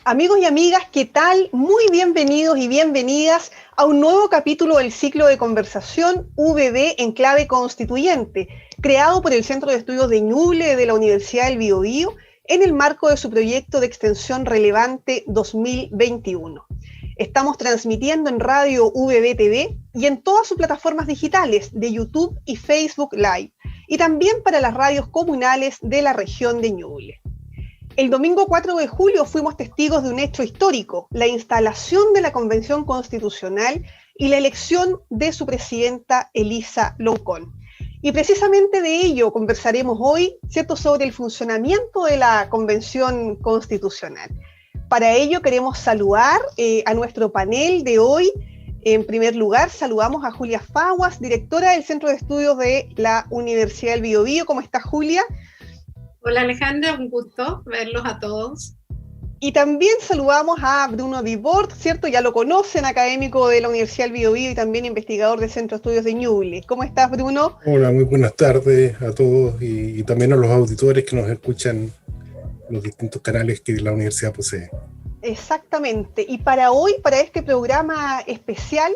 Amigos y amigas, ¿qué tal? Muy bienvenidos y bienvenidas a un nuevo capítulo del ciclo de conversación VB en clave constituyente, creado por el Centro de Estudios de Ñuble de la Universidad del Biobío en el marco de su proyecto de extensión relevante 2021. Estamos transmitiendo en Radio VB TV y en todas sus plataformas digitales de YouTube y Facebook Live, y también para las radios comunales de la región de Ñuble. El domingo 4 de julio fuimos testigos de un hecho histórico, la instalación de la Convención Constitucional y la elección de su presidenta Elisa Loncón. Y precisamente de ello conversaremos hoy, ¿cierto?, sobre el funcionamiento de la Convención Constitucional. Para ello queremos saludar a nuestro panel de hoy. En primer lugar, saludamos a Julia Faguas, directora del Centro de Estudios de la Universidad del Biobío. ¿Cómo está, Julia? Hola Alejandra, un gusto verlos a todos. Y también saludamos a Bruno Dibord, ¿cierto? Ya lo conocen, académico de la Universidad del Biobío y también investigador del Centro de Estudios de Ñuble. ¿Cómo estás, Bruno? Hola, muy buenas tardes a todos y también a los auditores que nos escuchan en los distintos canales que la universidad posee. Exactamente. Y para hoy, para este programa especial,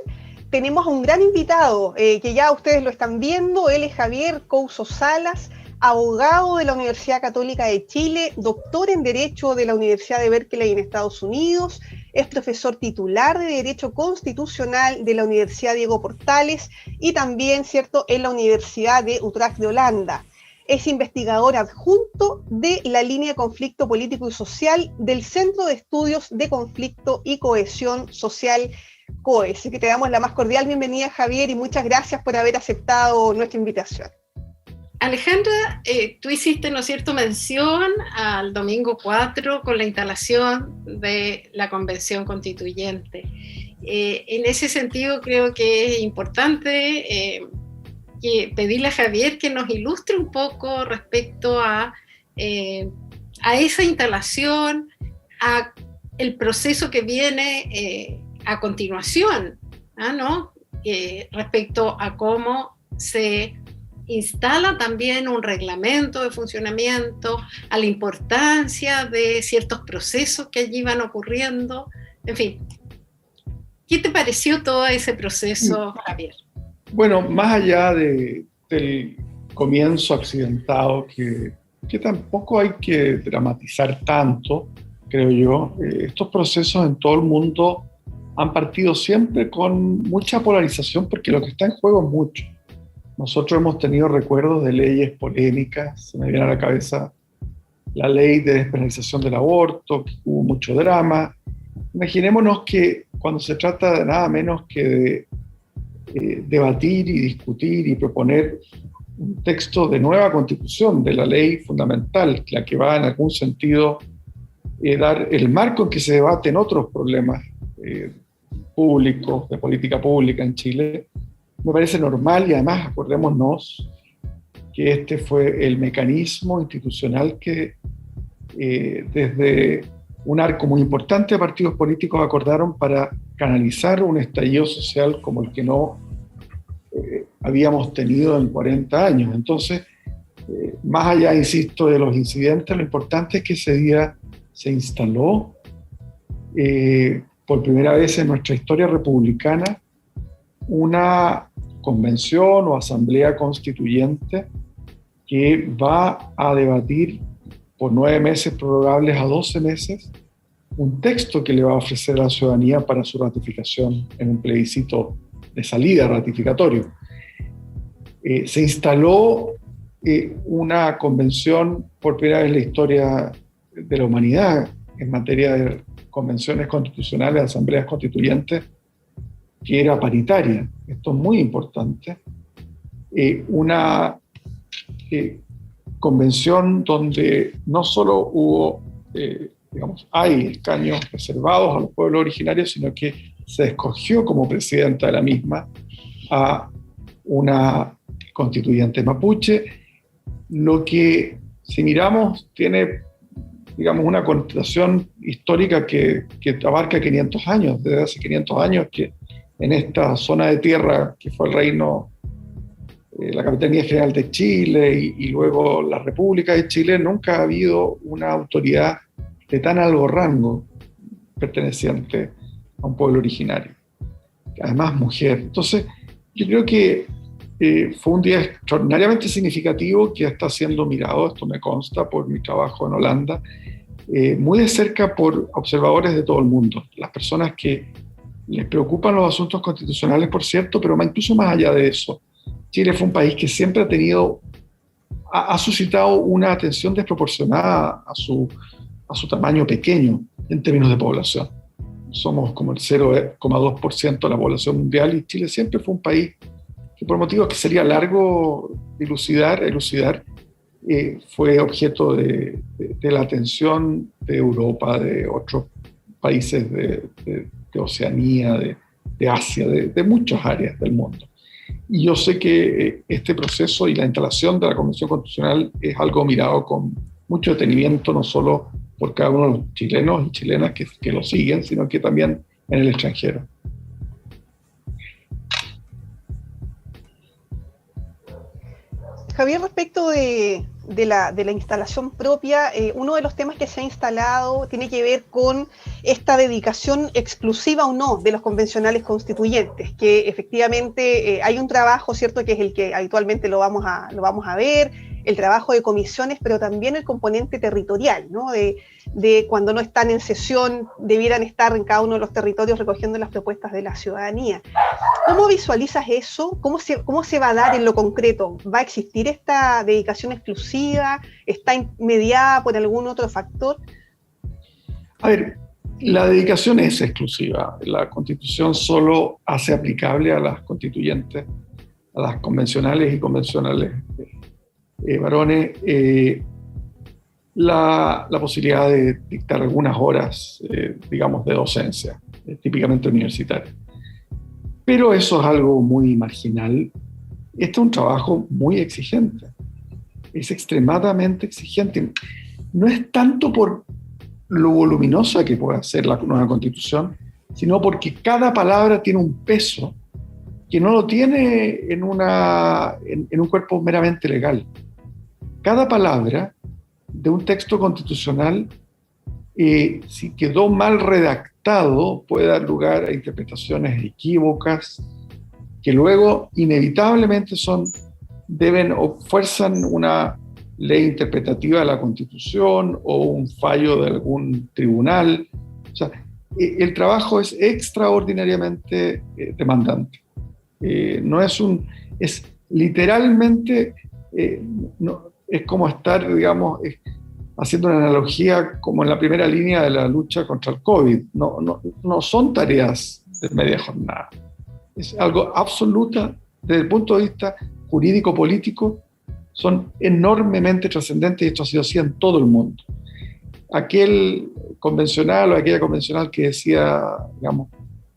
tenemos a un gran invitado, que ya ustedes lo están viendo. Él es Javier Couso Salas, abogado de la Universidad Católica de Chile, doctor en Derecho de la Universidad de Berkeley en Estados Unidos, es profesor titular de Derecho Constitucional de la Universidad Diego Portales y también, ¿cierto?, en la Universidad de Utrecht de Holanda. Es investigador adjunto de la línea de conflicto político y social del Centro de Estudios de Conflicto y Cohesión Social, COE. Así que te damos la más cordial bienvenida, Javier, y muchas gracias por haber aceptado nuestra invitación. Alejandra, tú hiciste, ¿no es cierto?, mención al domingo 4 con la instalación de la Convención Constituyente. En ese sentido creo que es importante pedirle a Javier que nos ilustre un poco respecto a esa instalación, a el proceso que viene a continuación, ¿no? Respecto a cómo se instala también un reglamento de funcionamiento, a la importancia de ciertos procesos que allí van ocurriendo, en fin. ¿Qué te pareció todo ese proceso, Javier? Bueno, más allá del comienzo accidentado, que tampoco hay que dramatizar tanto, creo yo, estos procesos en todo el mundo han partido siempre con mucha polarización porque lo que está en juego es mucho. Nosotros hemos tenido recuerdos de leyes polémicas, se me viene a la cabeza la ley de despenalización del aborto, que hubo mucho drama. Imaginémonos que cuando se trata de nada menos que de debatir y discutir y proponer un texto de nueva constitución de la ley fundamental, la que va en algún sentido dar el marco en que se debaten otros problemas públicos, de política pública en Chile, me parece normal. Y además acordémonos que este fue el mecanismo institucional que desde un arco muy importante de partidos políticos acordaron para canalizar un estallido social como el que no habíamos tenido en 40 años. Entonces, más allá, insisto, de los incidentes, lo importante es que ese día se instaló por primera vez en nuestra historia republicana una convención o asamblea constituyente que va a debatir por 9 meses, prorrogables a 12 meses, un texto que le va a ofrecer a la ciudadanía para su ratificación en un plebiscito de salida ratificatorio. Se instaló una convención por primera vez en la historia de la humanidad en materia de convenciones constitucionales, asambleas constituyentes, que era paritaria. Esto es muy importante. Una convención donde no solo hubo, hay escaños reservados a los pueblos originarios, sino que se escogió como presidenta de la misma a una constituyente mapuche, lo que, si miramos, tiene, digamos, una connotación histórica que abarca 500 años, desde hace 500 años que en esta zona de tierra que fue el reino, la Capitanía General de Chile y luego la República de Chile, nunca ha habido una autoridad de tan alto rango perteneciente a un pueblo originario, además mujer. Entonces, yo creo que fue un día extraordinariamente significativo que está siendo mirado, esto me consta por mi trabajo en Holanda, muy de cerca por observadores de todo el mundo, las personas que les preocupan los asuntos constitucionales, por cierto, pero incluso más allá de eso. Chile fue un país que siempre ha suscitado una atención desproporcionada a su tamaño pequeño en términos de población. Somos como el 0,2% de la población mundial y Chile siempre fue un país que, por motivos que sería largo elucidar, fue objeto de la atención de Europa, de otros países de Oceanía, de Asia, de muchas áreas del mundo. Y yo sé que este proceso y la instalación de la Convención Constitucional es algo mirado con mucho detenimiento, no solo por cada uno de los chilenos y chilenas que lo siguen, sino que también en el extranjero. Javier, respecto de la instalación propia, uno de los temas que se ha instalado tiene que ver con esta dedicación exclusiva o no de los convencionales constituyentes, que efectivamente hay un trabajo, ¿cierto?, que es el que habitualmente lo vamos a ver, el trabajo de comisiones, pero también el componente territorial, ¿no? De cuando no están en sesión, debieran estar en cada uno de los territorios recogiendo las propuestas de la ciudadanía. ¿Cómo visualizas eso? ¿Cómo se va a dar en lo concreto? ¿Va a existir esta dedicación exclusiva? ¿Está mediada por algún otro factor? A ver, la dedicación es exclusiva. La Constitución solo hace aplicable a las constituyentes, a las convencionales y convencionales varones, la posibilidad de dictar algunas horas, digamos, de docencia, típicamente universitaria. Pero eso es algo muy marginal. Este es un trabajo muy exigente. Es extremadamente exigente. No es tanto por lo voluminosa que puede ser la nueva Constitución, sino porque cada palabra tiene un peso que no lo tiene en un cuerpo meramente legal. Cada palabra de un texto constitucional, si quedó mal redactado, puede dar lugar a interpretaciones equívocas que luego inevitablemente deben o fuerzan una ley interpretativa de la Constitución o un fallo de algún tribunal. O sea, el trabajo es extraordinariamente demandante. Es literalmente, es como estar, digamos, haciendo una analogía como en la primera línea de la lucha contra el COVID. No son tareas de media jornada. Es algo absoluta desde el punto de vista jurídico-político, son enormemente trascendentes y esto ha sido así en todo el mundo. Aquel convencional o aquella convencional que decía, digamos,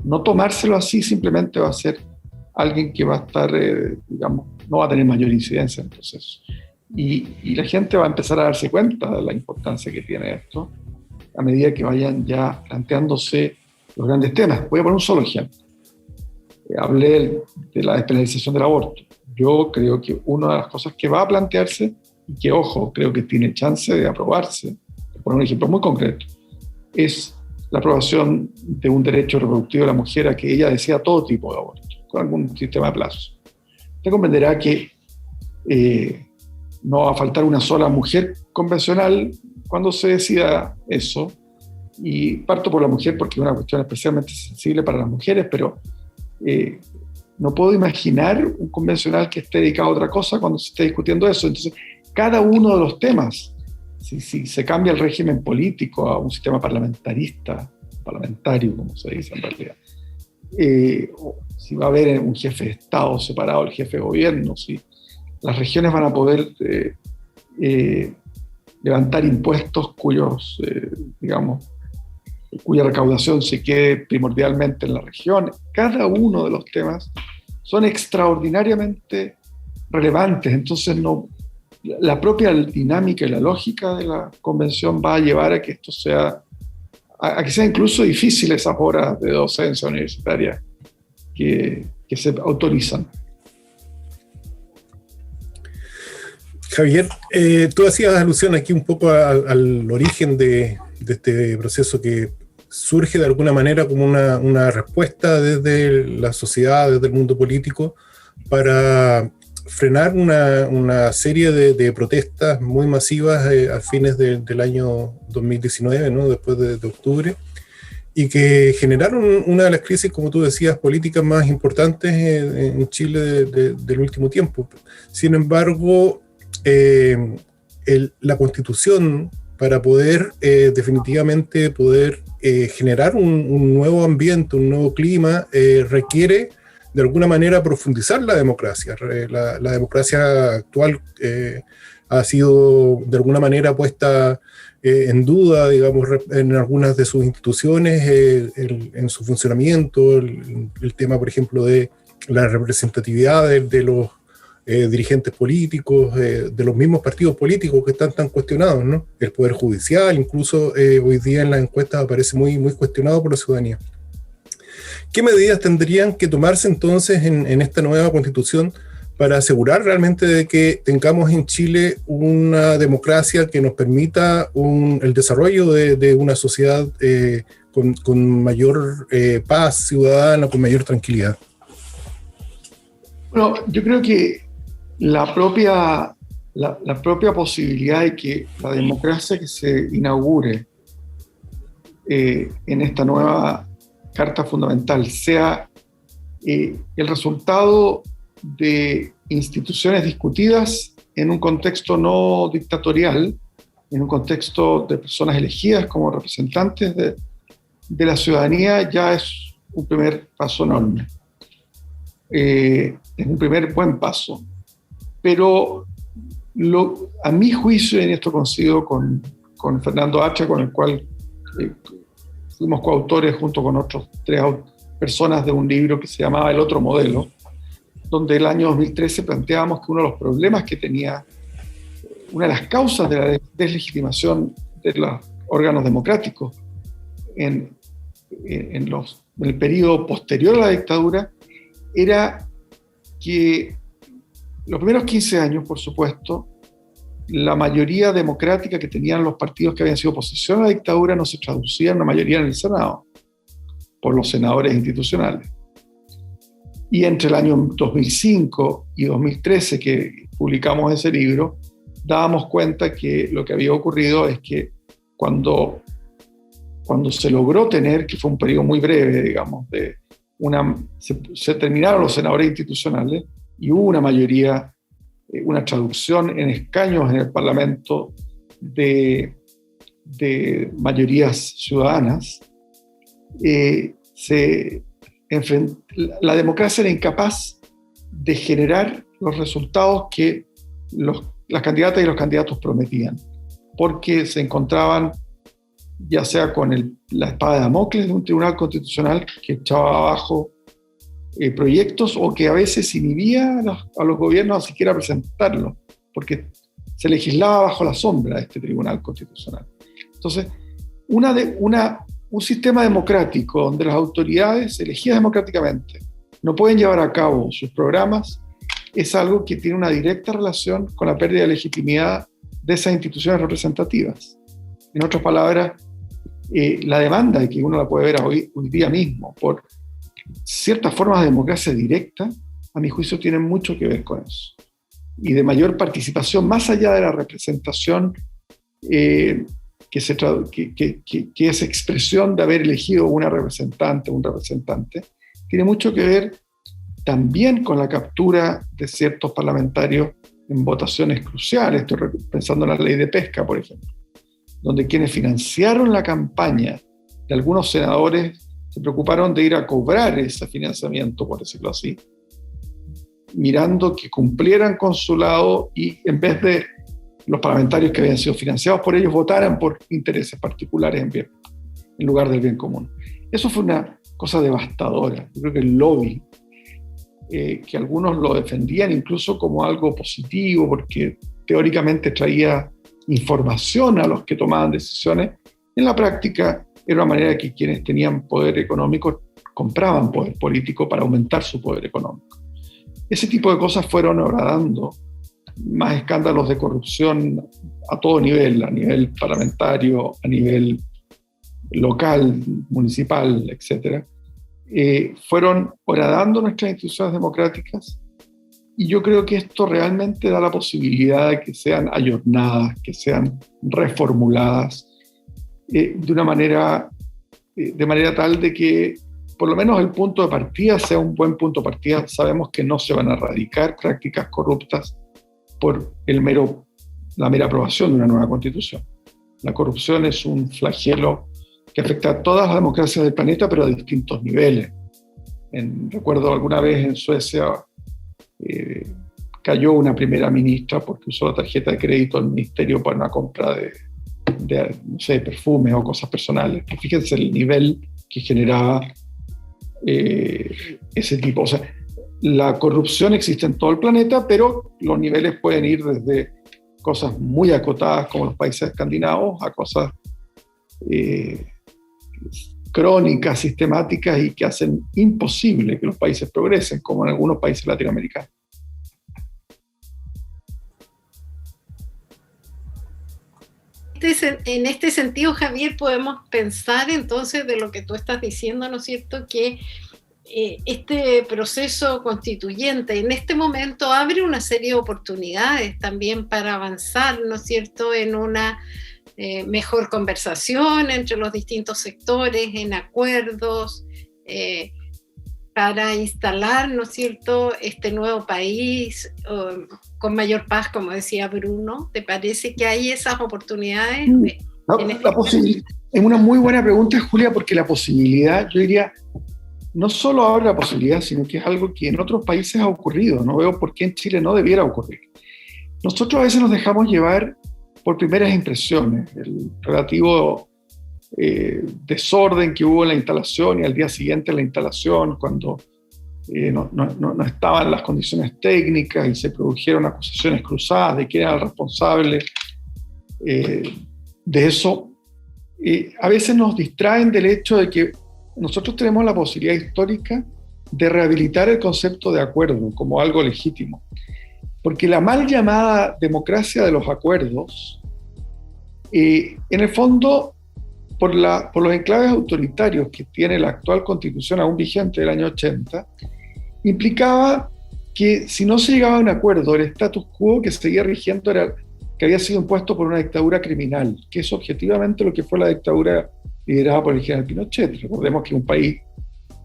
no tomárselo así simplemente va a ser alguien que va a estar, digamos, no va a tener mayor incidencia en el proceso. Y la gente va a empezar a darse cuenta de la importancia que tiene esto a medida que vayan ya planteándose los grandes temas. Voy a poner un solo ejemplo. Hablé de la despenalización del aborto. Yo creo que una de las cosas que va a plantearse, y que, ojo, creo que tiene chance de aprobarse, por poner un ejemplo muy concreto, es la aprobación de un derecho reproductivo de la mujer a que ella desea todo tipo de aborto, con algún sistema de plazos. Usted comprenderá que no va a faltar una sola mujer convencional cuando se decida eso, y parto por la mujer porque es una cuestión especialmente sensible para las mujeres, pero no puedo imaginar un convencional que esté dedicado a otra cosa cuando se esté discutiendo eso. Entonces, cada uno de los temas, si se cambia el régimen político a un sistema parlamentario, como se dice en realidad, si va a haber un jefe de Estado separado del jefe de gobierno, si las regiones van a poder levantar impuestos cuya recaudación se quede primordialmente en la región. Cada uno de los temas son extraordinariamente relevantes, entonces la propia dinámica y la lógica de la convención va a llevar a que esto sea incluso difícil esas horas de docencia universitaria que se autorizan. Javier, tú hacías alusión aquí un poco al origen de este proceso que surge de alguna manera como una respuesta desde la sociedad, desde el mundo político, para frenar una serie de protestas muy masivas a fines del año 2019, ¿no? Después de octubre, y que generaron una de las crisis, como tú decías, políticas más importantes en Chile del último tiempo. Sin embargo, la Constitución, para poder definitivamente generar un nuevo ambiente, un nuevo clima, requiere de alguna manera profundizar la democracia. La democracia actual ha sido de alguna manera puesta en duda, digamos, en algunas de sus instituciones, en su funcionamiento, el tema, por ejemplo, de la representatividad de los dirigentes políticos, de los mismos partidos políticos que están tan cuestionados, ¿no? El Poder Judicial, incluso hoy día en las encuestas aparece muy, muy cuestionado por la ciudadanía. ¿Qué medidas tendrían que tomarse entonces en esta nueva Constitución para asegurar realmente de que tengamos en Chile una democracia que nos permita el desarrollo de una sociedad con mayor paz ciudadana, con mayor tranquilidad? Bueno, yo creo que la propia posibilidad de que la democracia que se inaugure en esta nueva Carta Fundamental sea el resultado de instituciones discutidas en un contexto no dictatorial, en un contexto de personas elegidas como representantes de la ciudadanía, ya es un primer paso enorme. Es un primer buen paso. Pero a mi juicio, y en esto coincido con Fernando Hacha, con el cual fuimos coautores junto con otros 3 personas de un libro que se llamaba El Otro Modelo, donde el año 2013 planteábamos que uno de los problemas que tenía, una de las causas de la deslegitimación de los órganos democráticos en el periodo posterior a la dictadura, era que los primeros 15 años, por supuesto, la mayoría democrática que tenían los partidos que habían sido oposición a la dictadura no se traducía en una mayoría en el Senado, por los senadores institucionales. Y entre el año 2005 y 2013, que publicamos ese libro, dábamos cuenta que lo que había ocurrido es que cuando se logró tener, que fue un periodo muy breve, digamos, se terminaron los senadores institucionales y hubo una mayoría, una traducción en escaños en el Parlamento de mayorías ciudadanas, la democracia era incapaz de generar los resultados que las candidatas y los candidatos prometían, porque se encontraban ya sea con la espada de Damocles de un tribunal constitucional que echaba abajo proyectos, o que a veces inhibía a los gobiernos a siquiera presentarlos, porque se legislaba bajo la sombra de este tribunal constitucional. Entonces, un sistema democrático donde las autoridades elegidas democráticamente no pueden llevar a cabo sus programas es algo que tiene una directa relación con la pérdida de legitimidad de esas instituciones representativas. En otras palabras, la demanda, que uno la puede ver hoy día mismo, por ciertas formas de democracia directa, a mi juicio tienen mucho que ver con eso. Y de mayor participación, más allá de la representación que es expresión de haber elegido una representante, un representante, tiene mucho que ver también con la captura de ciertos parlamentarios en votaciones cruciales. Estoy pensando en la ley de pesca, por ejemplo, donde quienes financiaron la campaña de algunos senadores se preocuparon de ir a cobrar ese financiamiento, por decirlo así, mirando que cumplieran con su lado, y en vez de los parlamentarios que habían sido financiados por ellos votaran por intereses particulares en lugar del bien común. Eso fue una cosa devastadora. Yo creo que el lobby, que algunos lo defendían incluso como algo positivo, porque teóricamente traía información a los que tomaban decisiones, en la práctica era una manera de que quienes tenían poder económico compraban poder político para aumentar su poder económico. Ese tipo de cosas fueron horadando más escándalos de corrupción a todo nivel, a nivel parlamentario, a nivel local, municipal, etcétera, fueron horadando nuestras instituciones democráticas, y yo creo que esto realmente da la posibilidad de que sean ayornadas, que sean reformuladas de manera tal de que por lo menos el punto de partida sea un buen punto de partida. Sabemos que no se van a erradicar prácticas corruptas por la mera aprobación de una nueva constitución. La corrupción es un flagelo que afecta a todas las democracias del planeta, pero a distintos niveles. Recuerdo alguna vez en Suecia cayó una primera ministra porque usó la tarjeta de crédito del ministerio para una compra de no sé, perfumes o cosas personales. Fíjense el nivel que generaba ese tipo. O sea, la corrupción existe en todo el planeta, pero los niveles pueden ir desde cosas muy acotadas como los países escandinavos a cosas crónicas, sistemáticas y que hacen imposible que los países progresen, como en algunos países latinoamericanos. En este sentido, Javier, podemos pensar entonces de lo que tú estás diciendo, ¿no es cierto?, que este proceso constituyente en este momento abre una serie de oportunidades también para avanzar, ¿no es cierto?, en una mejor conversación entre los distintos sectores, en acuerdos, para instalar, ¿no es cierto?, este nuevo país con mayor paz, como decía Bruno. ¿Te parece que hay esas oportunidades? Es una muy buena pregunta, Julia, porque la posibilidad, yo diría, no solo abre la posibilidad, sino que es algo que en otros países ha ocurrido. No veo por qué en Chile no debiera ocurrir. Nosotros a veces nos dejamos llevar por primeras impresiones, el relativo desorden que hubo en la instalación y al día siguiente en la instalación, cuando no estaban las condiciones técnicas y se produjeron acusaciones cruzadas de quién era el responsable de eso. A veces nos distraen del hecho de que nosotros tenemos la posibilidad histórica de rehabilitar el concepto de acuerdo como algo legítimo. Porque la mal llamada democracia de los acuerdos, en el fondo, por los enclaves autoritarios que tiene la actual constitución aún vigente del año 80, implicaba que si no se llegaba a un acuerdo, el status quo que seguía rigiendo era que había sido impuesto por una dictadura criminal, que es objetivamente lo que fue la dictadura liderada por el general Pinochet. Recordemos que un país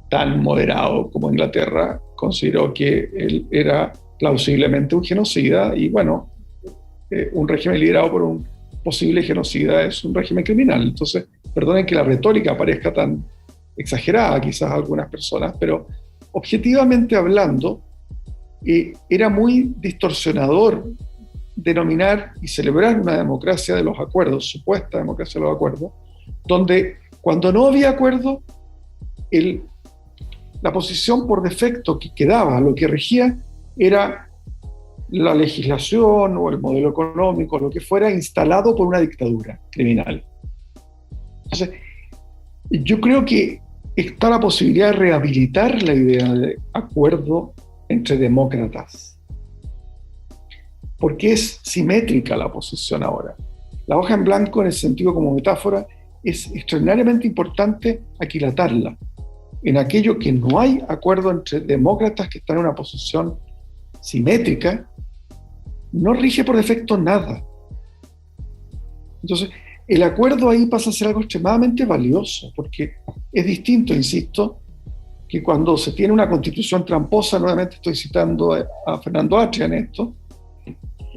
tan moderado como Inglaterra consideró que él era plausiblemente un genocida, y bueno, un régimen liderado por un posible genocida es un régimen criminal. Entonces, perdonen que la retórica parezca tan exagerada quizás a algunas personas, pero objetivamente hablando, era muy distorsionador denominar y celebrar una democracia de los acuerdos, supuesta democracia de los acuerdos, donde cuando no había acuerdo, la posición por defecto que quedaba, lo que regía, era la legislación o el modelo económico, lo que fuera instalado por una dictadura criminal. Entonces, yo creo que está la posibilidad de rehabilitar la idea de acuerdo entre demócratas, porque es simétrica la posición ahora. La hoja en blanco, en el sentido como metáfora, es extraordinariamente importante aquilatarla. En aquello que no hay acuerdo entre demócratas que están en una posición simétrica, no rige por defecto nada. Entonces, el acuerdo ahí pasa a ser algo extremadamente valioso, porque es distinto, insisto, que cuando se tiene una constitución tramposa. Nuevamente estoy citando a Fernando Atria en esto,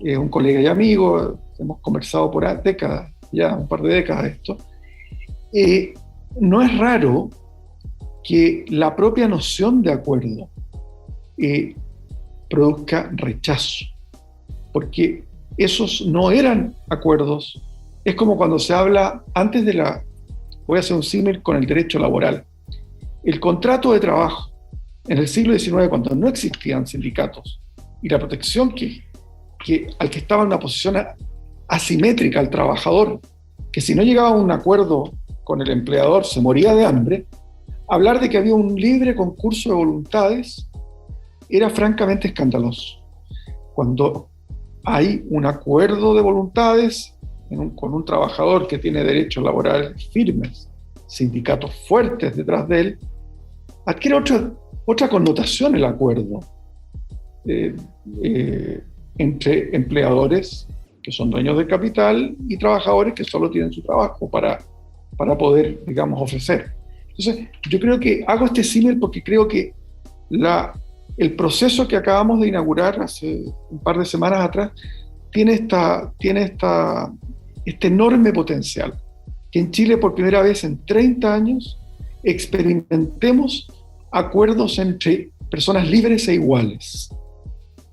es un colega y amigo, hemos conversado por décadas, ya un par de décadas de esto. No es raro que la propia noción de acuerdo produzca rechazo, porque esos no eran acuerdos. Es como cuando se habla, voy a hacer un símil con el derecho laboral. El contrato de trabajo en el siglo XIX, cuando no existían sindicatos, y la protección al que estaba en una posición asimétrica al trabajador, que si no llegaba a un acuerdo con el empleador se moría de hambre, hablar de que había un libre concurso de voluntades era francamente escandaloso. Cuando hay un acuerdo de voluntades con un trabajador que tiene derechos laborales firmes sindicatos fuertes detrás de él, adquiere otra connotación el acuerdo entre empleadores que son dueños del capital y trabajadores que solo tienen su trabajo para poder, digamos, ofrecer. Entonces, yo creo que hago este símil porque creo que el proceso que acabamos de inaugurar hace un par de semanas atrás tiene este enorme potencial, que en Chile por primera vez en 30 años experimentemos acuerdos entre personas libres e iguales.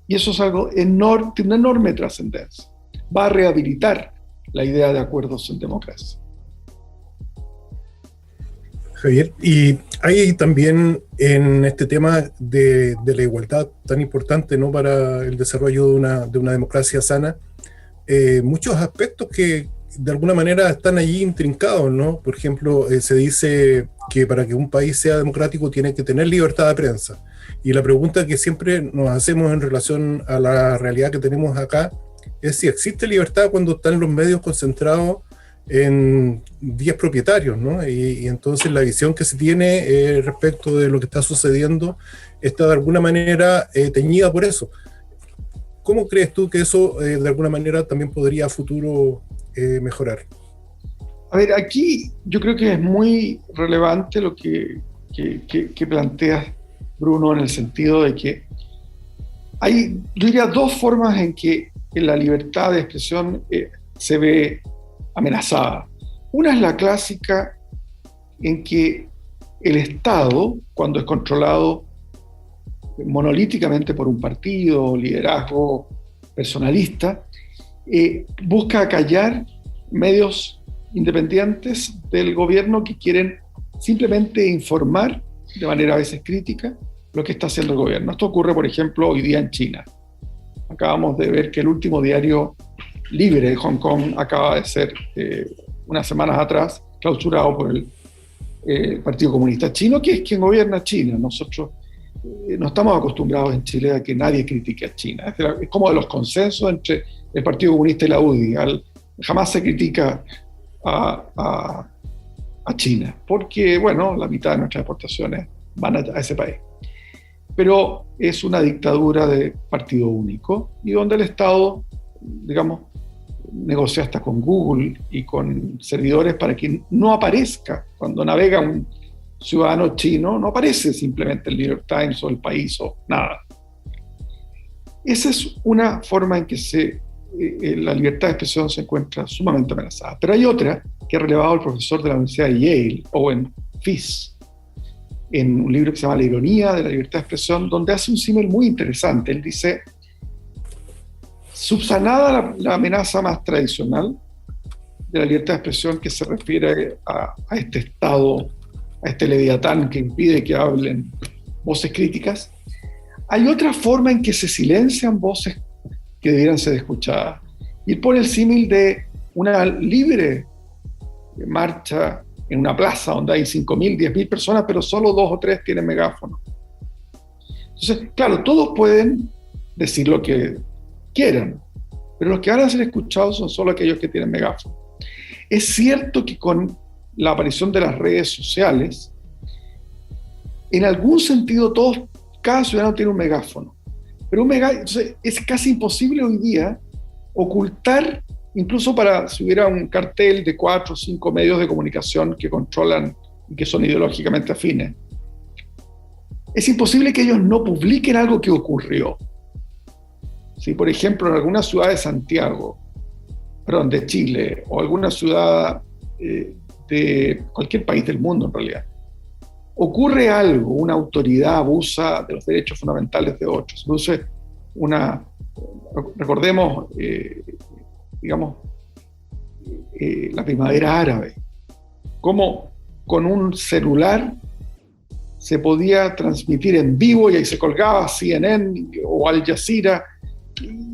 Y eso es algo enorme, tiene una enorme trascendencia. Va a rehabilitar la idea de acuerdos en democracia. Javier, y hay también en este tema de la igualdad tan importante, ¿no?, para el desarrollo de una democracia sana, muchos aspectos que de alguna manera están allí intrincados, ¿no? Por ejemplo, se dice que para que un país sea democrático tiene que tener libertad de prensa. Y la pregunta que siempre nos hacemos en relación a la realidad que tenemos acá es si existe libertad cuando están los medios concentrados en 10 propietarios, ¿no? Y entonces la visión que se tiene respecto de lo que está sucediendo está de alguna manera teñida por eso. ¿Cómo crees tú que eso de alguna manera también podría a futuro mejorar? A ver, aquí yo creo que es muy relevante lo que planteas, Bruno, en el sentido de que hay, yo diría, dos formas en que la libertad de expresión se ve amenazada. Una es la clásica en que el Estado, cuando es controlado monolíticamente por un partido o liderazgo personalista, busca acallar medios independientes del gobierno que quieren simplemente informar de manera a veces crítica lo que está haciendo el gobierno. Esto ocurre, por ejemplo, hoy día en China. Acabamos de ver que el último diario libre de Hong Kong acaba de ser, unas semanas atrás, clausurado por el Partido Comunista Chino, que es quien gobierna China. Nosotros no estamos acostumbrados en Chile a que nadie critique a China. Es como de los consensos entre el Partido Comunista y la UDI. Jamás se critica a China, porque, bueno, la mitad de nuestras exportaciones van a ese país. Pero es una dictadura de partido único y donde el Estado, digamos, negocia hasta con Google y con servidores para que no aparezca cuando navega un ciudadano chino, no aparece simplemente el New York Times o el País o nada. Esa es una forma en que la libertad de expresión se encuentra sumamente amenazada. Pero hay otra que ha relevado el profesor de la Universidad de Yale, Owen Fish, en un libro que se llama La ironía de la libertad de expresión, donde hace un símil muy interesante. Él dice, subsanada la amenaza más tradicional de la libertad de expresión, que se refiere a este Estado, a este leviatán que impide que hablen voces críticas, hay otra forma en que se silencian voces que debieran ser escuchadas. Y él pone el símil de una libre marcha en una plaza donde hay 5.000, 10.000 personas, pero solo 2 o 3 tienen megáfono. Entonces, claro, todos pueden decir lo que quieran, pero los que van a ser escuchados son solo aquellos que tienen megáfono. Es cierto que con la aparición de las redes sociales, en algún sentido cada ciudadano tiene un megáfono, pero entonces es casi imposible hoy día ocultar, incluso si hubiera un cartel de 4 o 5 medios de comunicación que controlan y que son ideológicamente afines. Es imposible que ellos no publiquen algo que ocurrió. Si, por ejemplo, en alguna ciudad de Chile, o alguna ciudad de cualquier país del mundo en realidad, ocurre algo, una autoridad abusa de los derechos fundamentales de otros, produce recordemos, la primavera árabe, cómo con un celular se podía transmitir en vivo y ahí se colgaba CNN o Al Jazeera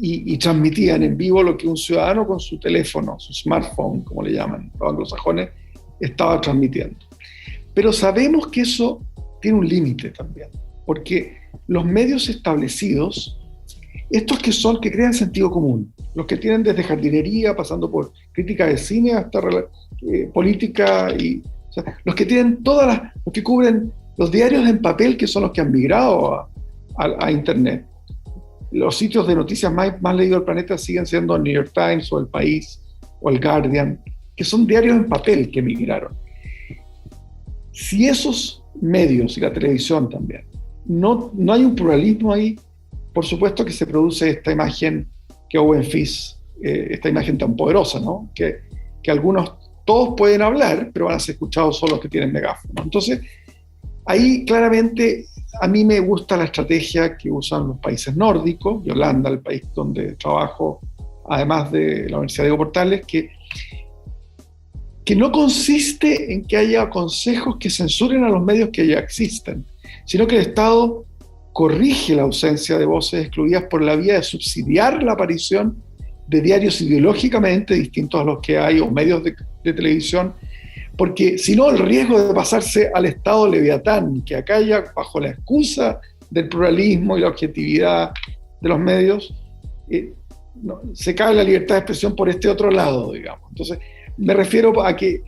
y transmitían en vivo lo que un ciudadano con su teléfono, su smartphone, como le llaman los anglosajones, estaba transmitiendo. Pero sabemos que eso tiene un límite también, porque los medios establecidos, estos que crean sentido común, los que tienen desde jardinería, pasando por crítica de cine hasta política, o sea, los que tienen los que cubren los diarios en papel, que son los que han migrado a Internet. Los sitios de noticias más leídos del planeta siguen siendo el New York Times o El País o el Guardian, que son diarios en papel que migraron. Si esos medios y la televisión también, no hay un pluralismo ahí, por supuesto que se produce esta imagen que Owen Fitz, esta imagen tan poderosa, ¿no? Que todos pueden hablar, pero van a ser escuchados solo los que tienen megáfono. Entonces, ahí claramente a mí me gusta la estrategia que usan los países nórdicos, y Holanda, el país donde trabajo, además de la Universidad Diego Portales, que no consiste en que haya consejos que censuren a los medios que ya existen, sino que el Estado corrige la ausencia de voces excluidas por la vía de subsidiar la aparición de diarios ideológicamente distintos a los que hay, o medios de televisión, porque si no, el riesgo de pasarse al Estado leviatán, que acalla bajo la excusa del pluralismo y la objetividad de los medios, se cae la libertad de expresión por este otro lado, digamos. Entonces, me refiero a que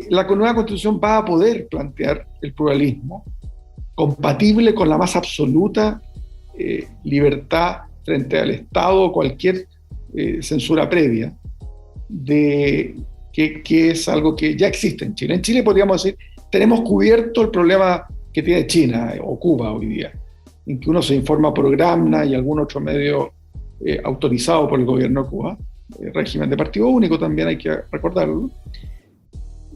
la nueva Constitución va a poder plantear el pluralismo compatible con la más absoluta libertad frente al Estado o cualquier censura previa, que es algo que ya existe en Chile. En Chile podríamos decir, tenemos cubierto el problema que tiene China o Cuba hoy día, en que uno se informa por Gramna y algún otro medio autorizado por el gobierno de Cuba, régimen de partido único también hay que recordarlo.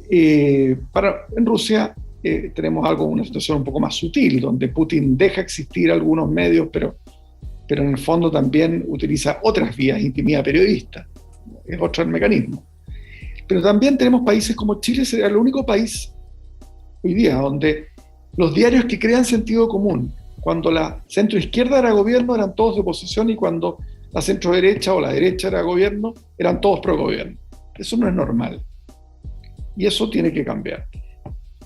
En Rusia tenemos una situación un poco más sutil, donde Putin deja existir algunos medios, pero en el fondo también utiliza otras vías, intimidad periodista, es otro el mecanismo. Pero también tenemos países como Chile, sería el único país hoy día donde los diarios que crean sentido común, cuando la centroizquierda era gobierno, eran todos de oposición, y cuando la centroderecha o la derecha era gobierno, eran todos pro gobierno. Eso no es normal. Y eso tiene que cambiar.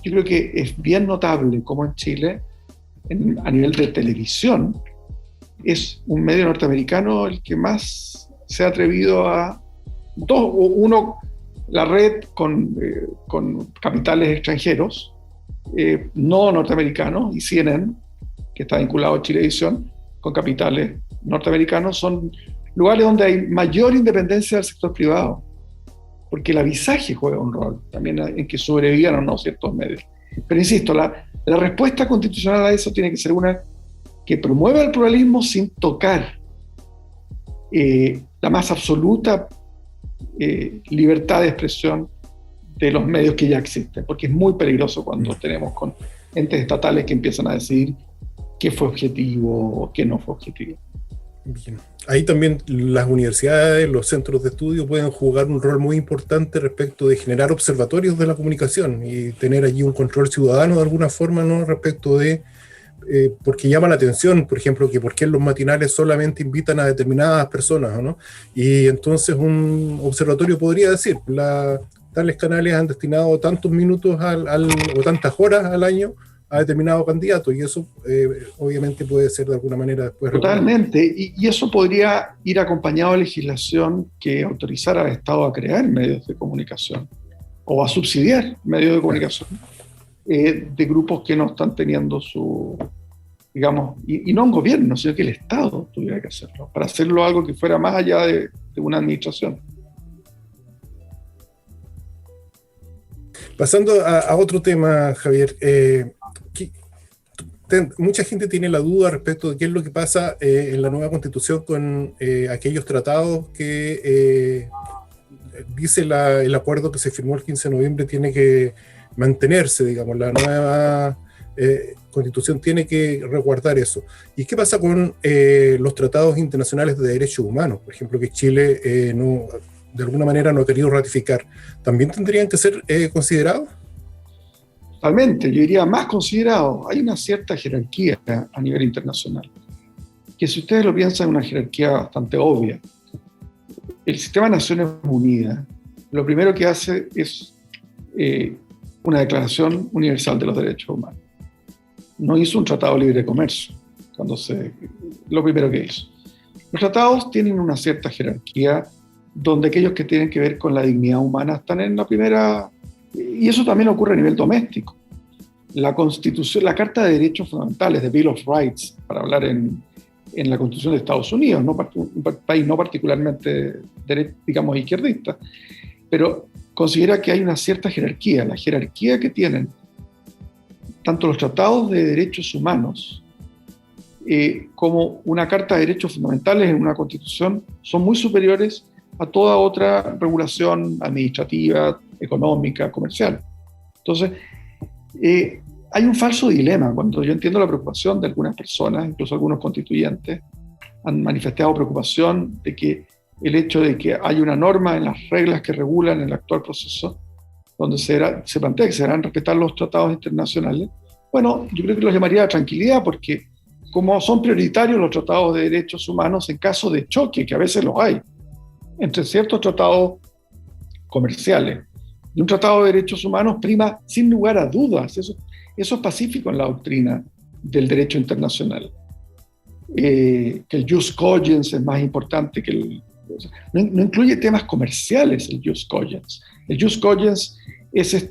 Yo creo que es bien notable cómo en Chile, a nivel de televisión, es un medio norteamericano el que más se ha atrevido la red con capitales extranjeros, no norteamericanos, y CNN, que está vinculado a Chilevisión, con capitales norteamericanos, son lugares donde hay mayor independencia del sector privado, porque el avisaje juega un rol también en que sobrevivan o no ciertos medios. Pero insisto, la respuesta constitucional a eso tiene que ser una que promueva el pluralismo sin tocar la más absoluta libertad de expresión de los medios que ya existen, porque es muy peligroso cuando tenemos con entes estatales que empiezan a decidir qué fue objetivo o qué no fue objetivo. Bien. Ahí también las universidades, los centros de estudio pueden jugar un rol muy importante respecto de generar observatorios de la comunicación y tener allí un control ciudadano de alguna forma, ¿no? Respecto de, porque llama la atención, por ejemplo, que por qué en los matinales solamente invitan a determinadas personas, ¿no? Y entonces un observatorio podría decir, tales canales han destinado tantos minutos o tantas horas al año a determinado candidato, y eso obviamente puede ser de alguna manera después... Totalmente, y eso podría ir acompañado de legislación que autorizara al Estado a crear medios de comunicación o a subsidiar medios de comunicación de grupos que no están teniendo su, digamos, y no un gobierno, sino que el Estado tuviera que hacerlo, para hacerlo algo que fuera más allá de una administración. Pasando a otro tema, Javier, mucha gente tiene la duda respecto de qué es lo que pasa en la nueva Constitución con aquellos tratados que dice el acuerdo que se firmó el 15 de noviembre tiene que mantenerse, digamos, la nueva Constitución tiene que resguardar eso. ¿Y qué pasa con los tratados internacionales de derechos humanos? Por ejemplo, que Chile de alguna manera no ha querido ratificar. ¿También tendrían que ser considerados? Totalmente, yo diría más considerado. Hay una cierta jerarquía a nivel internacional, que si ustedes lo piensan, es una jerarquía bastante obvia. El sistema de Naciones Unidas, lo primero que hace es una Declaración Universal de los Derechos Humanos. No hizo un tratado de libre comercio, lo primero que hizo. Los tratados tienen una cierta jerarquía, donde aquellos que tienen que ver con la dignidad humana están en la primera Y eso también ocurre a nivel doméstico. La Constitución, la Carta de Derechos Fundamentales, de Bill of Rights, para hablar en la Constitución de Estados Unidos, un país no particularmente, digamos, izquierdista, pero considera que hay una cierta jerarquía. La jerarquía que tienen tanto los tratados de derechos humanos como una Carta de Derechos Fundamentales en una Constitución son muy superiores a toda otra regulación administrativa, económica, comercial. Entonces, hay un falso dilema. Cuando yo entiendo la preocupación de algunas personas, incluso algunos constituyentes, han manifestado preocupación de que el hecho de que hay una norma en las reglas que regulan el actual proceso, donde se plantea que se deberán respetar los tratados internacionales. Bueno, yo creo que los llamaría a tranquilidad, porque como son prioritarios los tratados de derechos humanos en caso de choque, que a veces los hay, entre ciertos tratados comerciales y un tratado de derechos humanos, prima sin lugar a dudas. Eso es pacífico en la doctrina del derecho internacional. Que el jus cogens es más importante que el... No incluye temas comerciales el jus cogens. El jus cogens es,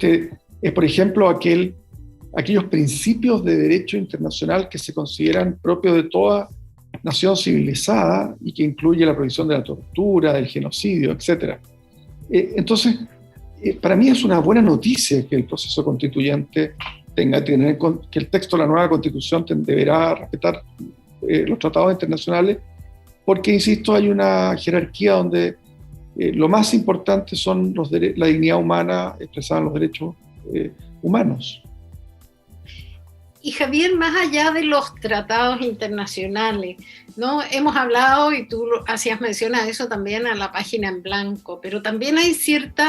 por ejemplo, aquellos principios de derecho internacional que se consideran propios de toda nación civilizada y que incluye la prohibición de la tortura, del genocidio, etc. Entonces, para mí es una buena noticia que el proceso constituyente que el texto de la nueva Constitución deberá respetar los tratados internacionales, porque, insisto, hay una jerarquía donde lo más importante son la dignidad humana expresada en los derechos humanos. Y Javier, más allá de los tratados internacionales, ¿no? Hemos hablado, y tú hacías mención a eso también a la página en blanco, pero también hay ciertos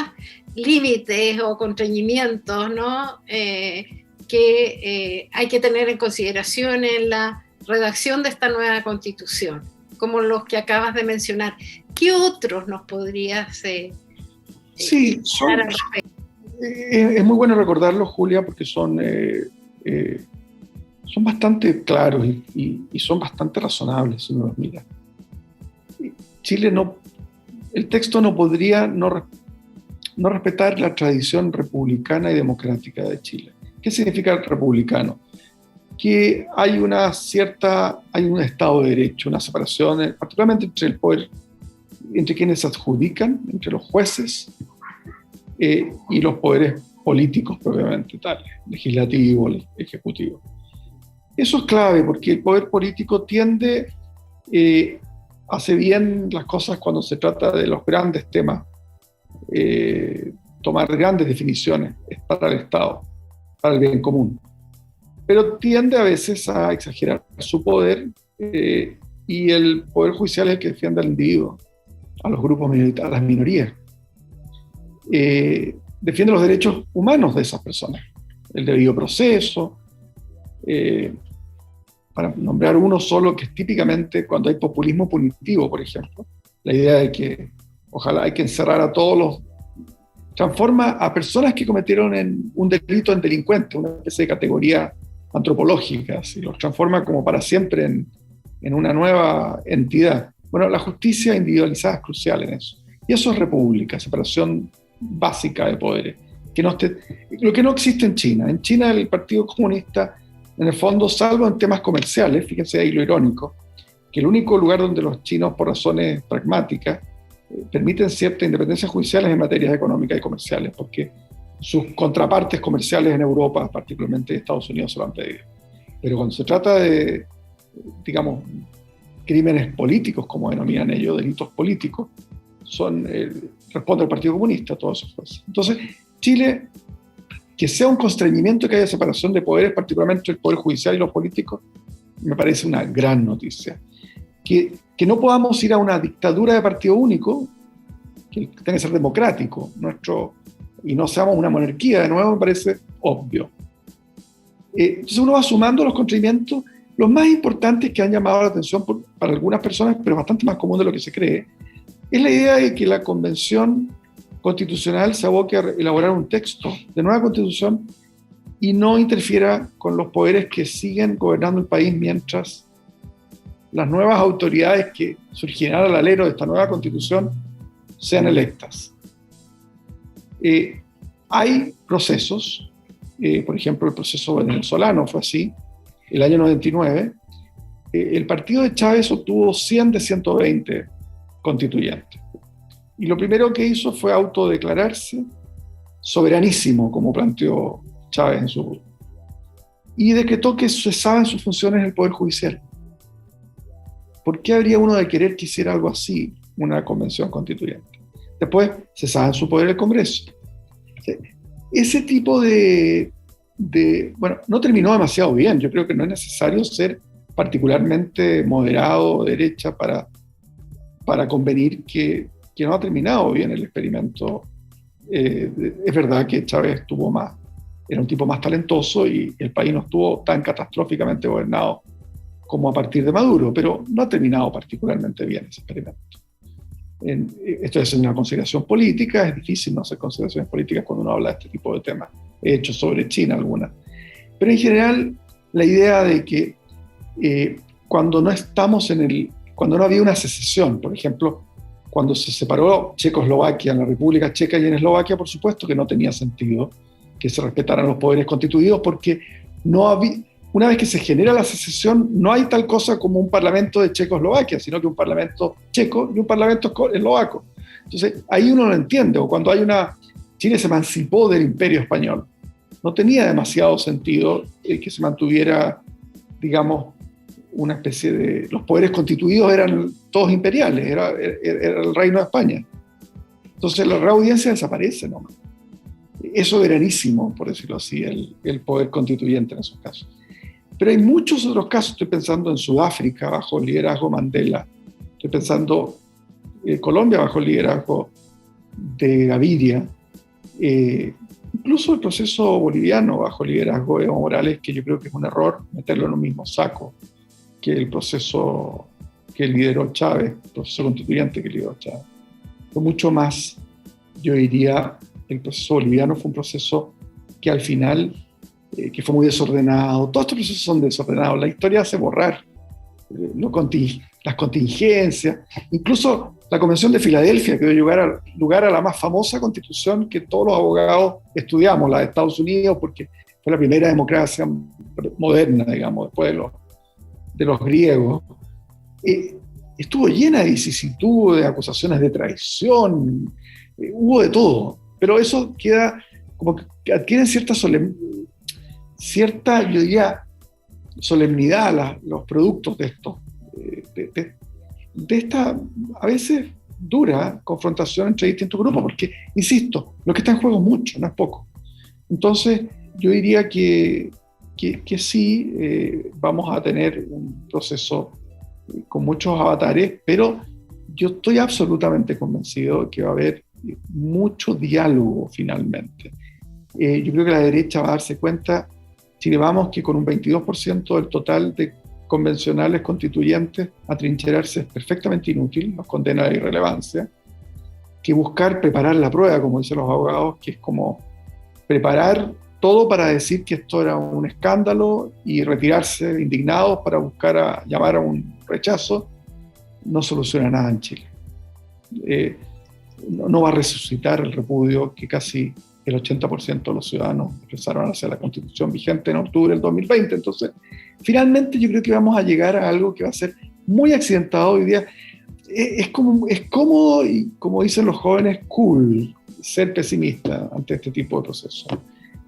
límites o constreñimientos, ¿no? Que hay que tener en consideración en la redacción de esta nueva Constitución, como los que acabas de mencionar. ¿Qué otros nos podrías sí, es muy bueno recordarlos, Julia, porque son bastante claros y son bastante razonables si uno los mira. Chile el texto no podría no respetar la tradición republicana y democrática de Chile. ¿Qué significa republicano? Que hay un Estado de Derecho, una separación, particularmente entre el poder, entre quienes adjudican, entre los jueces y los poderes políticos propiamente tales, legislativo, ejecutivo. Eso es clave porque el poder político hace bien las cosas cuando se trata de los grandes temas, tomar grandes definiciones para el Estado, para el bien común. Pero tiende a veces a exagerar su poder y el poder judicial es el que defiende al individuo, a los grupos minoritarios, a las minorías. Defiende los derechos humanos de esas personas, el debido proceso, para nombrar uno solo, que es típicamente cuando hay populismo punitivo, por ejemplo, la idea de que ojalá hay que encerrar a todos transforma a personas que cometieron un delito en delincuentes, una especie de categoría antropológica, y los transforma como para siempre en una nueva entidad. Bueno, la justicia individualizada es crucial en eso. Y eso es república, separación básica de poderes. Lo que no existe en China. En China el Partido Comunista, en el fondo, salvo en temas comerciales, fíjense ahí lo irónico, que el único lugar donde los chinos, por razones pragmáticas, permiten cierta independencia judicial en materias económicas y comerciales, porque sus contrapartes comerciales en Europa, particularmente en Estados Unidos, se lo han pedido. Pero cuando se trata de, digamos, crímenes políticos, como denominan ellos, delitos políticos, responde al Partido Comunista, todas esas cosas. Entonces, Chile, que sea un constreñimiento que haya separación de poderes, particularmente el poder judicial y los políticos, me parece una gran noticia. Que no podamos ir a una dictadura de partido único, que tiene que ser democrático, y no seamos una monarquía, de nuevo, me parece obvio. Entonces uno va sumando los constreñimientos, los más importantes que han llamado la atención para algunas personas, pero bastante más común de lo que se cree, es la idea de que la Convención Constitucional se aboque a elaborar un texto de nueva Constitución y no interfiera con los poderes que siguen gobernando el país mientras las nuevas autoridades que surgirán al alero de esta nueva Constitución sean electas. hay procesos, por ejemplo, el proceso venezolano fue así, el año 99, el partido de Chávez obtuvo 100 de 120 constituyentes. Y lo primero que hizo fue autodeclararse soberanísimo, como planteó Chávez en su... y decretó que cesaba en sus funciones el Poder Judicial. ¿Por qué habría uno de querer que hiciera algo así, una convención constituyente? Después cesaba en su poder el Congreso. Ese tipo bueno, no terminó demasiado bien. Yo creo que no es necesario ser particularmente moderado o derecha para convenir que no ha terminado bien el experimento. Es verdad que Chávez era un tipo más talentoso y el país no estuvo tan catastróficamente gobernado como a partir de Maduro, pero no ha terminado particularmente bien ese experimento. Esto es una consideración política, es difícil no hacer consideraciones políticas cuando uno habla de este tipo de temas. He hecho sobre China algunas. Pero en general, la idea de que cuando no había una secesión, por ejemplo, cuando se separó Checoslovaquia en la República Checa y en Eslovaquia, por supuesto que no tenía sentido que se respetaran los poderes constituidos, porque una vez que se genera la secesión, no hay tal cosa como un parlamento de Checoslovaquia, sino que un parlamento checo y un parlamento eslovaco. Entonces, ahí uno lo entiende. O cuando Chile se emancipó del Imperio Español, no tenía demasiado sentido que se mantuviera, digamos, una especie de... Los poderes constituidos eran todos imperiales, era el Reino de España. Entonces, la reaudiencia desaparece nomás. Es soberanísimo, por decirlo así, el poder constituyente en esos casos. Pero hay muchos otros casos. Estoy pensando en Sudáfrica bajo el liderazgo Mandela. Estoy pensando en Colombia bajo el liderazgo de Gaviria. Incluso el proceso boliviano bajo el liderazgo de Evo Morales, que yo creo que es un error meterlo en un mismo saco que el proceso que lideró Chávez, el proceso constituyente que lideró Chávez. Fue mucho más, yo diría, el proceso boliviano fue un proceso que al final, que fue muy desordenado. Todos estos procesos son desordenados. La historia hace borrar las contingencias. Incluso la Convención de Filadelfia, que dio lugar a la más famosa constitución que todos los abogados estudiamos, la de Estados Unidos, porque fue la primera democracia moderna, digamos, después de los griegos. Estuvo llena de vicisitudes, de acusaciones de traición, hubo de todo. Pero eso queda como que adquieren cierta, yo diría, solemnidad los productos de esto, de esta a veces dura confrontación entre distintos grupos, porque, insisto, lo que está en juego es mucho, no es poco. Entonces, yo diría que sí, vamos a tener un proceso con muchos avatares, pero yo estoy absolutamente convencido de que va a haber mucho diálogo finalmente. Yo creo que la derecha va a darse cuenta, si le vamos que con un 22% del total de convencionales constituyentes atrincherarse es perfectamente inútil, nos condena a la irrelevancia, que preparar la prueba, como dicen los abogados, que es como preparar todo para decir que esto era un escándalo y retirarse indignados para llamar a un rechazo, no soluciona nada en Chile. No va a resucitar el repudio que casi el 80% de los ciudadanos expresaron hacia la Constitución vigente en octubre del 2020. Entonces, finalmente yo creo que vamos a llegar a algo que va a ser muy accidentado hoy día. Es cómodo y, como dicen los jóvenes, cool ser pesimista ante este tipo de procesos.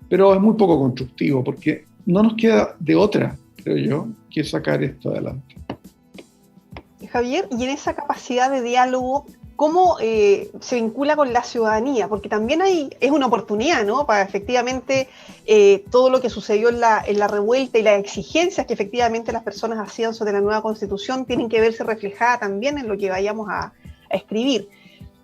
Pero es muy poco constructivo porque no nos queda de otra, creo yo, que sacar esto adelante. Javier, y en esa capacidad de diálogo, ¿cómo se vincula con la ciudadanía? Porque también es una oportunidad, ¿no? Para efectivamente todo lo que sucedió en la revuelta y las exigencias que efectivamente las personas hacían sobre la nueva Constitución tienen que verse reflejadas también en lo que vayamos a escribir.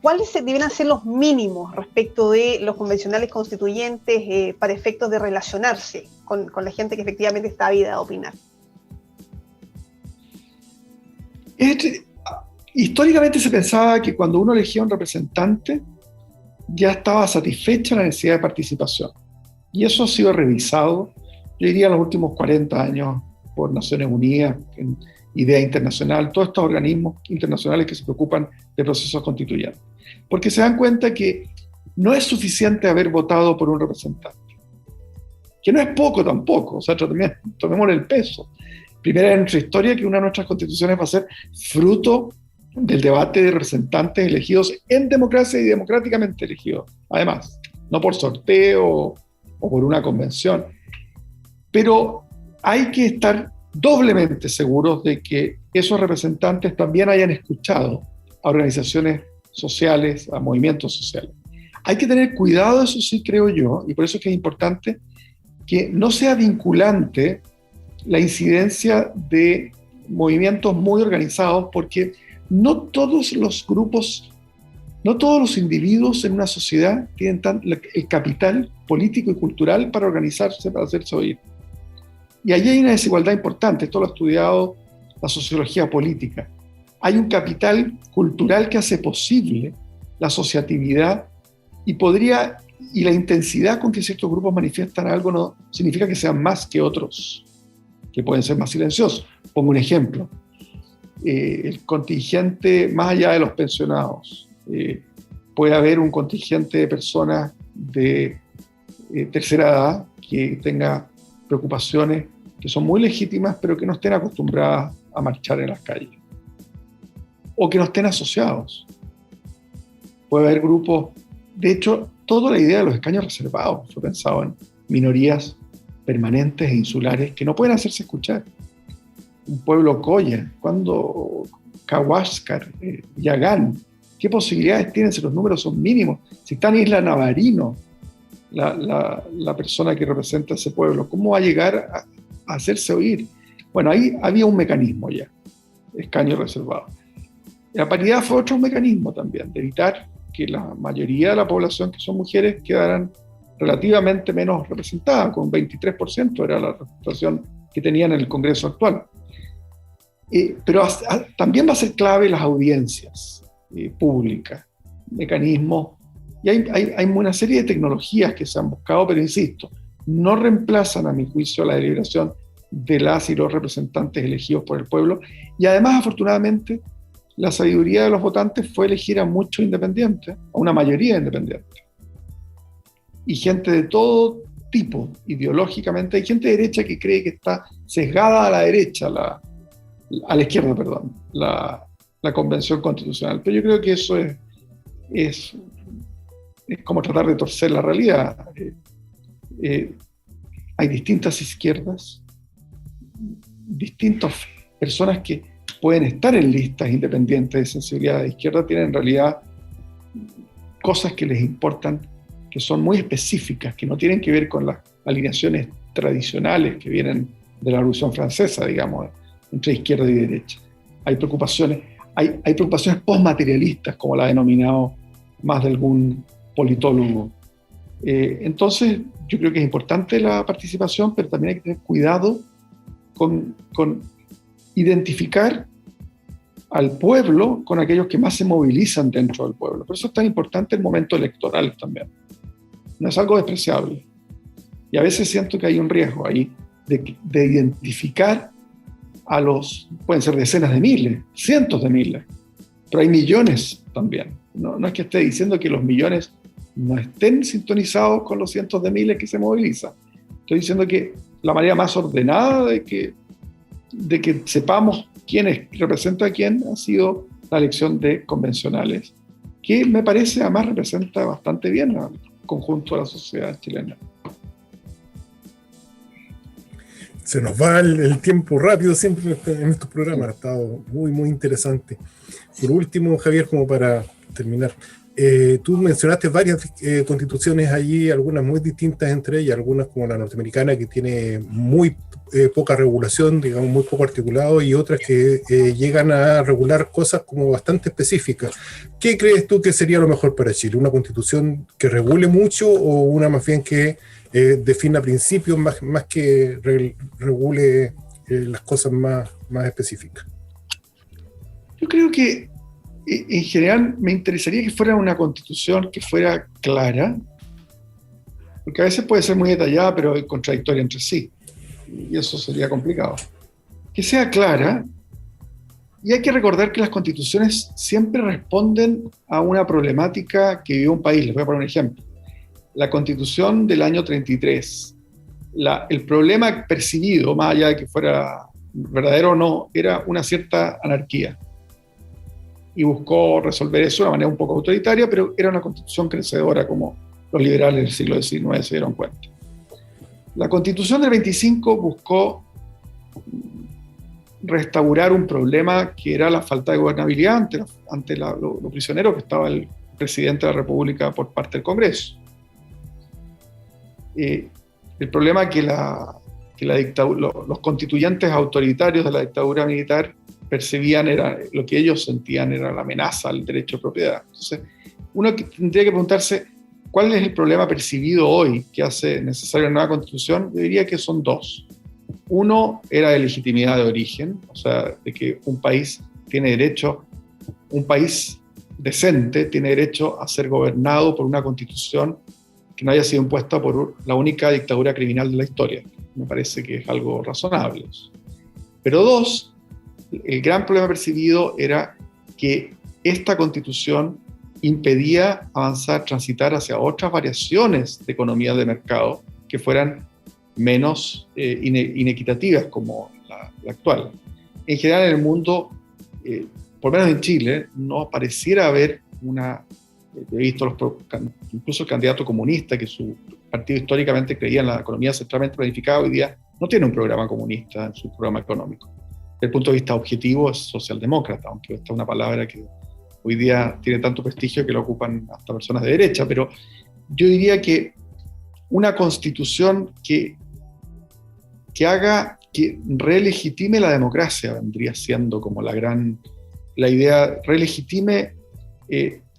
¿Cuáles deben ser los mínimos respecto de los convencionales constituyentes para efectos de relacionarse con la gente que efectivamente está ávida a opinar? Históricamente se pensaba que cuando uno elegía un representante ya estaba satisfecha la necesidad de participación. Y eso ha sido revisado, yo diría, en los últimos 40 años por Naciones Unidas, en Idea Internacional, todos estos organismos internacionales que se preocupan de procesos constituyentes. Porque se dan cuenta que no es suficiente haber votado por un representante, que no es poco tampoco, o sea, tomemos el peso. Primera vez en nuestra historia que una de nuestras constituciones va a ser fruto del debate de representantes elegidos en democracia y democráticamente elegidos, además, no por sorteo o por una convención. Pero hay que estar doblemente seguros de que esos representantes también hayan escuchado a organizaciones sociales, a movimientos sociales. Hay que tener cuidado, eso sí creo yo, y por eso es que es importante que no sea vinculante la incidencia de movimientos muy organizados, porque no todos los grupos, no todos los individuos en una sociedad tienen el capital político y cultural para organizarse, para hacerse oír. Y allí hay una desigualdad importante, esto lo ha estudiado la sociología política. Hay un capital cultural que hace posible la asociatividad y la intensidad con que ciertos grupos manifiestan algo no significa que sean más que otros, que pueden ser más silenciosos. Pongo un ejemplo. El contingente, más allá de los pensionados, puede haber un contingente de personas de tercera edad que tenga preocupaciones que son muy legítimas, pero que no estén acostumbradas a marchar en las calles, o que no estén asociados. Puede haber grupos, de hecho, toda la idea de los escaños reservados fue pensado en minorías permanentes e insulares que no pueden hacerse escuchar. Un pueblo Coya, cuando Cahuáscar, Yagán, ¿qué posibilidades tienen si los números son mínimos? Si está en Isla Navarino, la persona que representa a ese pueblo, ¿cómo va a llegar a hacerse oír? Bueno, ahí había un mecanismo ya, escaño reservado. La paridad fue otro mecanismo también, de evitar que la mayoría de la población, que son mujeres, quedaran relativamente menos representadas, con 23% era la representación que tenían en el Congreso actual. Pero también va a ser clave las audiencias públicas, mecanismos, y hay una serie de tecnologías que se han buscado, pero insisto, no reemplazan a mi juicio la deliberación de las y los representantes elegidos por el pueblo, y además afortunadamente la sabiduría de los votantes fue elegir a muchos independientes, a una mayoría de independientes, y gente de todo tipo, ideológicamente. Hay gente de derecha que cree que está sesgada a la derecha, a la izquierda, perdón, la convención constitucional, pero yo creo que eso es como tratar de torcer la realidad. Hay distintas izquierdas, distintas personas que pueden estar en listas independientes de sensibilidad de izquierda, tienen en realidad cosas que les importan, que son muy específicas, que no tienen que ver con las alineaciones tradicionales que vienen de la Revolución Francesa, digamos, entre izquierda y derecha. Hay preocupaciones postmaterialistas, como la ha denominado más de algún politólogo. Entonces, yo creo que es importante la participación, pero también hay que tener cuidado con identificar al pueblo con aquellos que más se movilizan dentro del pueblo. Por eso es tan importante el momento electoral también. No es algo despreciable. Y a veces siento que hay un riesgo ahí de identificar a pueden ser decenas de miles, cientos de miles, pero hay millones también. No es que esté diciendo que los millones no estén sintonizados con los cientos de miles que se movilizan. Estoy diciendo que la manera más ordenada de que sepamos quién representa a quién ha sido la elección de convencionales, que me parece además representa bastante bien al conjunto de la sociedad chilena. Se nos va el tiempo rápido siempre en estos programas, ha estado muy, muy interesante. Por último, Javier, como para terminar, tú mencionaste varias constituciones allí, algunas muy distintas entre ellas, algunas como la norteamericana que tiene muy poca regulación, digamos muy poco articulado, y otras que llegan a regular cosas como bastante específicas. ¿Qué crees tú que sería lo mejor para Chile? ¿Una constitución que regule mucho o una más bien que defina principios más que regule las cosas más específicas? Yo creo que en general me interesaría que fuera una constitución que fuera clara, porque a veces puede ser muy detallada pero es contradictoria entre sí, y eso sería complicado. Que sea clara, Y hay que recordar que las constituciones siempre responden a una problemática que vivió un país. Les voy a poner un ejemplo. La constitución del año 33, el problema percibido, más allá de que fuera verdadero o no, era una cierta anarquía. Y buscó resolver eso de una manera un poco autoritaria, pero era una constitución crecedora, como los liberales del siglo XIX se dieron cuenta. La constitución del 25 buscó restaurar un problema que era la falta de gobernabilidad ante lo prisionero que estaba el presidente de la República por parte del Congreso. El problema que los constituyentes autoritarios de la dictadura militar percibían era lo que ellos sentían era la amenaza al derecho de propiedad. Entonces, uno tendría que preguntarse cuál es el problema percibido hoy que hace necesaria una nueva constitución. Yo diría que son dos. Uno era de legitimidad de origen, o sea, de que un país decente tiene derecho a ser gobernado por una constitución que no haya sido impuesta por la única dictadura criminal de la historia. Me parece que es algo razonable. Pero dos, el gran problema percibido era que esta constitución impedía avanzar, transitar hacia otras variaciones de economía de mercado que fueran menos inequitativas como la actual. En general en el mundo, por lo menos en Chile, no pareciera haber he visto incluso el candidato comunista, que su partido históricamente creía en la economía centralmente planificada, hoy día no tiene un programa comunista en su programa económico. Desde el punto de vista objetivo es socialdemócrata, aunque esta es una palabra que hoy día tiene tanto prestigio que lo ocupan hasta personas de derecha, pero yo diría que una constitución que relegitime la democracia vendría siendo como la idea, relegitime,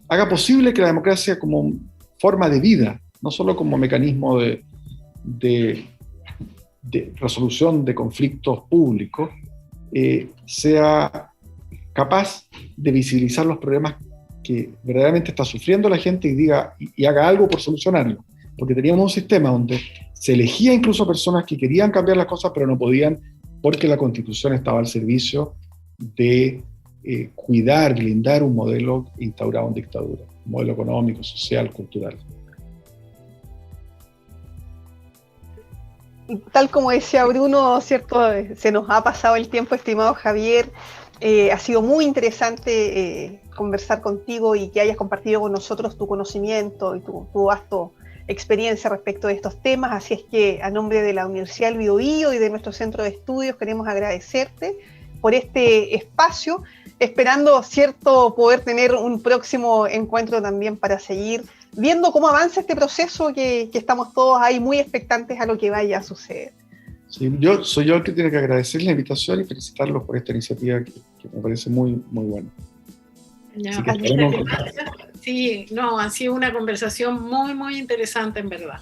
haga posible que la democracia como forma de vida, no solo como mecanismo de resolución de conflictos públicos, sea capaz de visibilizar los problemas que verdaderamente está sufriendo la gente y haga algo por solucionarlo. Porque teníamos un sistema donde se elegía incluso personas que querían cambiar las cosas, pero no podían porque la Constitución estaba al servicio de blindar un modelo instaurado en dictadura, un modelo económico, social, cultural. Tal como decía Bruno, ¿cierto? Se nos ha pasado el tiempo, estimado Javier. Ha sido muy interesante conversar contigo y que hayas compartido con nosotros tu conocimiento y tu vasto experiencia respecto de estos temas, así es que a nombre de la Universidad del Biobío y de nuestro centro de estudios queremos agradecerte por este espacio, esperando, cierto, poder tener un próximo encuentro también para seguir viendo cómo avanza este proceso que estamos todos ahí muy expectantes a lo que vaya a suceder. Sí, soy yo el que tiene que agradecer la invitación y felicitarlos por esta iniciativa que me parece muy, muy buena. Ya, sí, ha sido una conversación muy, muy interesante en verdad.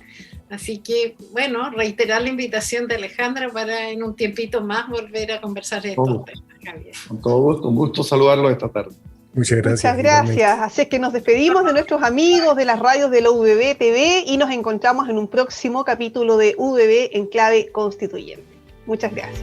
Así que, bueno, reiterar la invitación de Alejandra para en un tiempito más volver a conversar de estos temas, Javier. Con todo gusto, un gusto saludarlo esta tarde. Muchas gracias. Muchas gracias. Así es que nos despedimos de nuestros amigos de las radios de la UBB TV y nos encontramos en un próximo capítulo de UBB en clave constituyente. Muchas gracias.